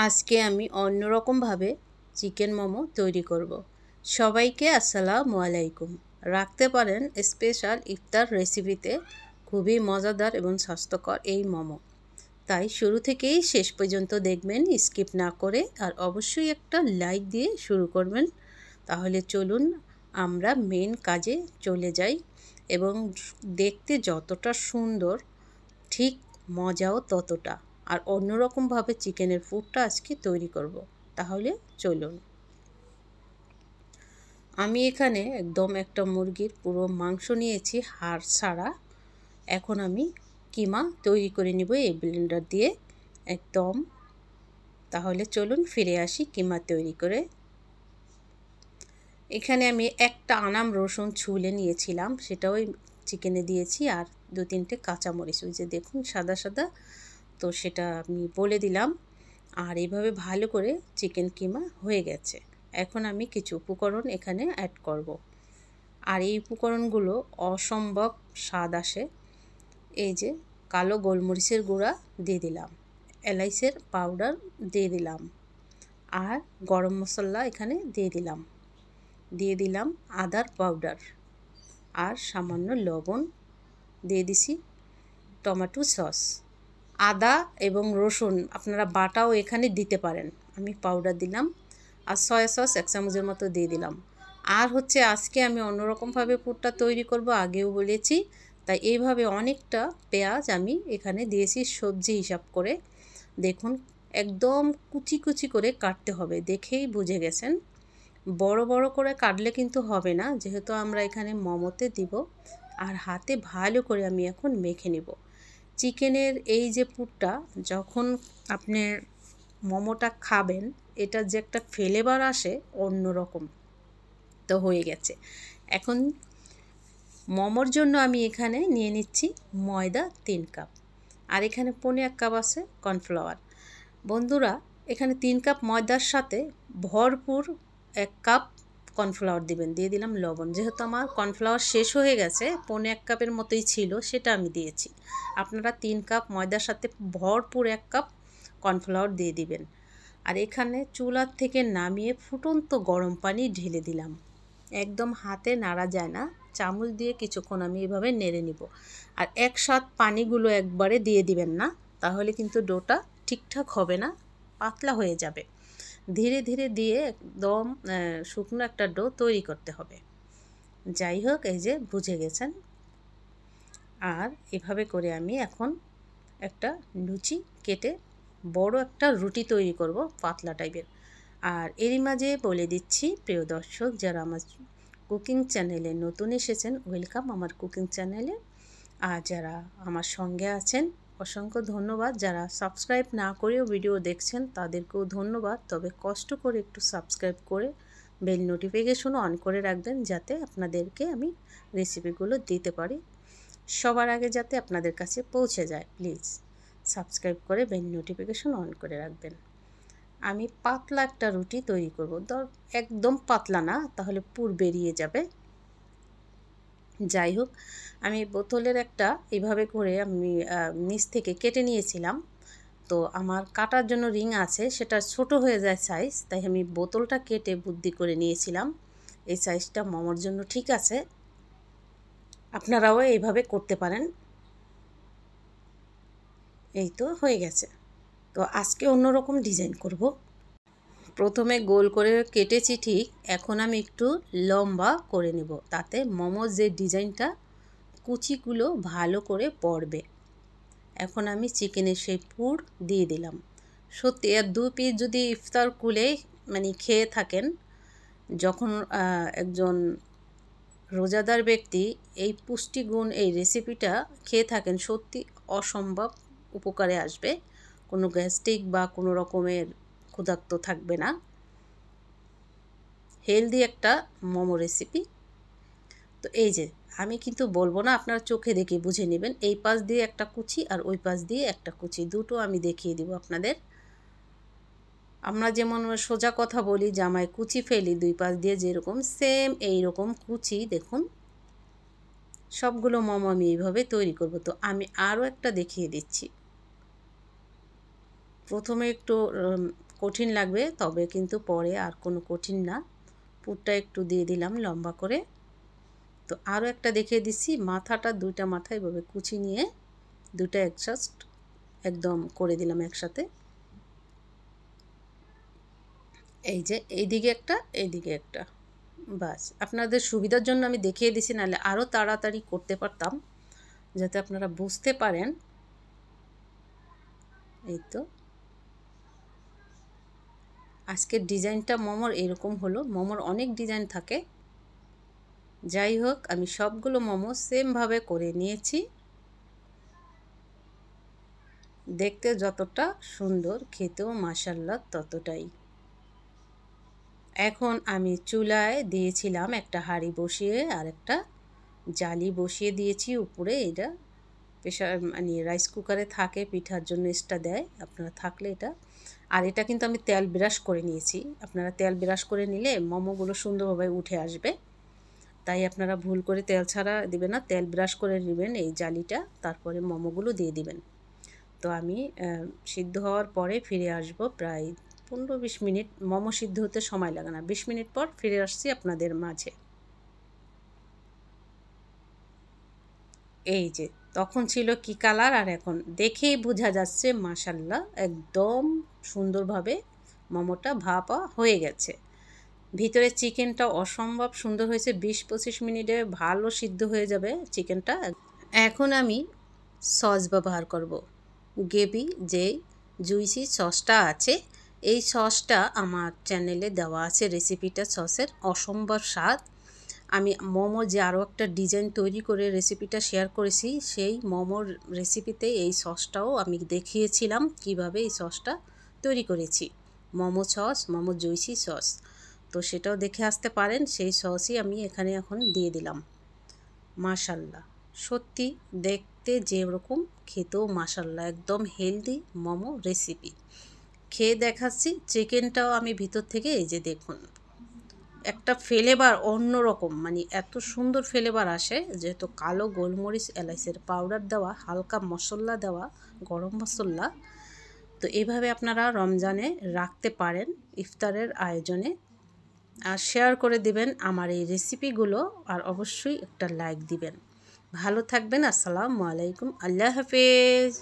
আজকে আমি অন্যরকমভাবে চিকেন মোমো তৈরি করব। সবাইকে আসসালামু আলাইকুম। রাখতে পারেন স্পেশাল ইফতার রেসিপিতে। খুবই মজাদার এবং স্বাস্থ্যকর এই মোমো। তাই শুরু থেকেই শেষ পর্যন্ত দেখবেন, স্কিপ না করে। আর অবশ্যই একটা লাইক দিয়ে শুরু করবেন। তাহলে চলুন আমরা মেন কাজে চলে যাই। এবং দেখতে যতটা সুন্দর, ঠিক মজাও ততটা। আর অন্যরকমভাবে চিকেনের ফুডটা আজকে তৈরি করব। তাহলে চলুন। আমি এখানে একদম একটা মুরগির পুরো মাংস নিয়েছি, হাড় ছাড়া। এখন আমি কিমা তৈরি করে নিব এই ব্লেন্ডার দিয়ে একদম। তাহলে চলুন ফিরে আসি কিমা তৈরি করে। এখানে আমি একটা আনাম রসুন ছুলে নিয়েছিলাম, সেটাও চিকেনে দিয়েছি। আর 2-3টে কাঁচামরিচ, ওই যে দেখুন সাদা সাদা, তো সেটা আমি বলে দিলাম। আর এইভাবে ভালো করে চিকেন কিমা হয়ে গেছে। এখন আমি কিছু উপকরণ এখানে অ্যাড করব। আর এই উপকরণগুলো অসম্ভব স্বাদ আসে। এই যে কালো গোলমরিচের গুঁড়া দিয়ে দিলাম, এলাইচের পাউডার দিয়ে দিলাম, আর গরম মশলা এখানে দিয়ে দিলাম আদার পাউডার, আর সামান্য লবণ দিয়ে দিছি, টমেটো সস। আদা এবং রসুন আপনারা বাটাও এখানে দিতে পারেন, আমি পাউডার দিলাম। আর সয়া সস 1 চামচের মতো দিয়ে দিলাম। আর হচ্ছে আজকে আমি অন্যরকমভাবে পুরটা তৈরি করব, আগেও বলেছি। তাই এইভাবে অনেকটা পেঁয়াজ আমি এখানে দিয়েছি সবজি হিসাব করে। দেখুন একদম কুচি কুচি করে কাটতে হবে, দেখেই বুঝে গেছেন। বড় বড় করে কাটলে কিন্তু হবে না, যেহেতু আমরা এখানে মোমোতে দিব। আর হাতে ভালো করে আমি এখন মেখে নেব চিকেনের এই যে পুরটা। যখন আপনি মোমোটা খাবেন, এটা যে একটা ফ্লেভার আসে অন্যরকম। তো হয়ে গেছে। এখন মোমোর জন্য আমি এখানে নিয়ে নিচ্ছি ময়দা 3 কাপ, আর এখানে 1.5 কাপ আছে কর্নফ্লাওয়ার। বন্ধুরা, এখানে 3 কাপ ময়দার সাথে ভরপুর 1 কাপ কর্নফ্লাওয়ার দিবেন। দিয়ে দিলাম লবণ, যেহেতু আমার কর্নফ্লাওয়ার শেষ হয়ে গেছে, 1.5 কাপের মতোই ছিল, সেটা আমি দিয়েছি। আপনারা 3 কাপ ময়দার সাথে ভরপুর 1 কাপ কর্নফ্লাওয়ার দিয়ে দিবেন। আর এখানে চুলার থেকে নামিয়ে ফুটন্ত গরম পানি ঢেলে দিলাম। একদম হাতে নাড়া যায় না, চামচ দিয়ে কিছুক্ষণ আমি এভাবে নেড়ে নিব। আর একসাথ পানিগুলো একবারে দিয়ে দিবেন না, তাহলে কিন্তু ডোটা ঠিকঠাক হবে না, পাতলা হয়ে যাবে। ধীরে ধীরে দিয়ে একদম শুকনো একটা ডো তৈরি করতে হবে। যাই হোক, এই যে বুঝে গেছেন। আর এভাবে করে আমি এখন একটা লুচি কেটে বড় একটা রুটি তৈরি করব, পাতলা টাইপের। আর এরই মাঝে বলে দিচ্ছি, প্রিয় দর্শক, যারা আমার কুকিং চ্যানেলে নতুন এসেছেন, ওয়েলকাম আমার কুকিং চ্যানেলে। আর যারা আমার সঙ্গে আছেন, অসংখ্য ধন্যবাদ। যারা সাবস্ক্রাইব না করেও ভিডিও দেখছেন, তাদেরকেও ধন্যবাদ। তবে কষ্ট করে একটু সাবস্ক্রাইব করে বেল নোটিফিকেশনও অন করে রাখবেন, যাতে আপনাদেরকে আমি রেসিপিগুলো দিতে পারি সবার আগে, যাতে আপনাদের কাছে পৌঁছে যায়। প্লিজ সাবস্ক্রাইব করে বেল নোটিফিকেশন অন করে রাখবেন। আমি পাতলা একটা রুটি তৈরি করব, একদম পাতলা না, তাহলে পুর বেরিয়ে যাবে। যাই হোক, আমি বোতলের একটা এভাবে করে আমি নিচ থেকে কেটে নিয়েছিলাম। তো আমার কাটার জন্য রিং আছে, সেটা ছোট হয়ে যায় সাইজ, তাই আমি বোতলটা কেটে বুদ্ধি করে নিয়েছিলাম। এই সাইজটা মোমোর জন্য ঠিক আছে, আপনারাও এইভাবে করতে পারেন। এই তো হয়ে গেছে। তো আজকে অন্যরকম ডিজাইন করব। প্রথমে গোল করে কেটেছি ঠিক, এখন আমি একটু লম্বা করে নেব, তাতে মোমোর যে ডিজাইনটা কুচিগুলো ভালো করে পড়বে। এখন আমি চিকেনের সেই পুর দিয়ে দিলাম। সত্যি আর 2 পিস যদি ইফতার কুলে মানে খেয়ে থাকেন, যখন একজন রোজাদার ব্যক্তি এই পুষ্টিগুণ এই রেসিপিটা খেয়ে থাকেন, সত্যি অসম্ভব উপকারে আসবে। কোনো গ্যাস্ট্রিক বা কোনো রকমের ক্ষুধার্ত থাকবে না। হেলদি একটা মোমো রেসিপি। তো এই যে আমি কিন্তু বলবো না, আপনারা চোখে দেখে বুঝে নেবেন। এই পাশ দিয়ে একটা কুচি আর ওই পাশ দিয়ে একটা কুচি, দুটো আমি দেখিয়ে দিব আপনাদের। আমরা যেমন সোজা কথা বলি, জামায় কুচি ফেলি 2 পাশ দিয়ে, যেরকম সেম এই রকম কুচি দেখুন। সবগুলো মোমো আমি এইভাবে তৈরি করব। তো আমি আরও একটা দেখিয়ে দিচ্ছি। প্রথমে একটু কঠিন লাগবে, তবে কিন্তু পরে আর কোনো কঠিন না। পুরটা একটু দিয়ে দিলাম লম্বা করে। তো আরও একটা দেখিয়ে দিচ্ছি, মাথাটা 2টা মাথা এভাবে কুচি নিয়ে 2টা অ্যাডজাস্ট একদম করে দিলাম একসাথে। এই যে এইদিকে একটা, এইদিকে একটা, বাস আপনাদের সুবিধার জন্য আমি দেখিয়ে দিছি, নাহলে আরও তাড়াতাড়ি করতে পারতাম, যাতে আপনারা বুঝতে পারেন। এই তো আজকের ডিজাইনটা মোমোর এরকম হলো। মোমোর অনেক ডিজাইন থাকে, যাই হোক আমি সবগুলো মোমো সেমভাবে করে নিয়েছি। দেখতে যতটা সুন্দর, খেতেও মাশাআল্লাহ ততটাই। এখন আমি চুলায় দিয়েছিলাম একটা হাঁড়ি বসিয়ে, আর একটা জালি বসিয়ে দিয়েছি উপরে। এটা প্রেশার মানে রাইস কুকারে থাকে, পিঠার জন্য এক্সট্রা দেয়, আপনারা থাকলে এটা। আর এটা কিন্তু আমি তেল ব্রাশ করে নিয়েছি। আপনারা তেল ব্রাশ করে নিলে মোমোগুলো সুন্দরভাবে উঠে আসবে, তাই আপনারা ভুল করে তেল ছাড়া দিবেন না, তেল ব্রাশ করে নেবেন এই জালিটা, তারপরে মোমোগুলো দিয়ে দিবেন। তো আমি সিদ্ধ হওয়ার পরে ফিরে আসব, প্রায় 15-20 মিনিট। মোমো সিদ্ধ হতে সময় লাগে না, 20 মিনিট পর ফিরে আসছি আপনাদের মাঝে। এই যে তখন ছিল কি কালার, আর এখন দেখেই বোঝা যাচ্ছে মাশাআল্লাহ একদম সুন্দরভাবে মোমোটা ভাপা হয়ে গেছে। ভিতরে চিকেনটা অসম্ভব সুন্দর হয়েছে, 20-25 মিনিটে ভালো সিদ্ধ হয়ে যাবে চিকেনটা। এখন আমি সস ব্যবহার করব। গ্রেভি যে জুইসি সসটা আছে, এই সসটা আমার চ্যানেলে দেওয়া আছে, রেসিপিটা সসের অসম্ভব স্বাদ। আমি মোমো যে আরও একটা ডিজাইন তৈরি করে রেসিপিটা শেয়ার করেছি, সেই মোমোর রেসিপিতে এই সসটাও আমি দেখিয়েছিলাম কিভাবে এই সসটা তৈরি করেছি, মোমো সস, মোমো জুইসি সস। তো সেটাও দেখে আসতে পারেন, সেই সসই আমি এখানে এখন দিয়ে দিলাম। মাশাআল্লাহ সত্যি দেখতে যেরকম, খেতেও মাশাআল্লাহ একদম হেলদি মোমো রেসিপি। খেয়ে দেখাচ্ছি। চিকেনটাও আমি ভিতর থেকে, এই যে দেখুন, একটা ফ্লেভার অন্যরকম, মানে এত সুন্দর ফ্লেভার আসে, যেহেতু কালো গোলমরিচ এলাচের পাউডার দেওয়া, হালকা মশলা দেওয়া, গরম মশলা। তো এইভাবে আপনারা রমজানে রাখতে পারেন ইফতারের আয়োজনে। আর শেয়ার করে দিবেন আমার এই রেসিপিগুলো, আর অবশ্যই একটা লাইক দিবেন। ভালো থাকবেন। আসসালামু আলাইকুম। আল্লাহ হাফেজ।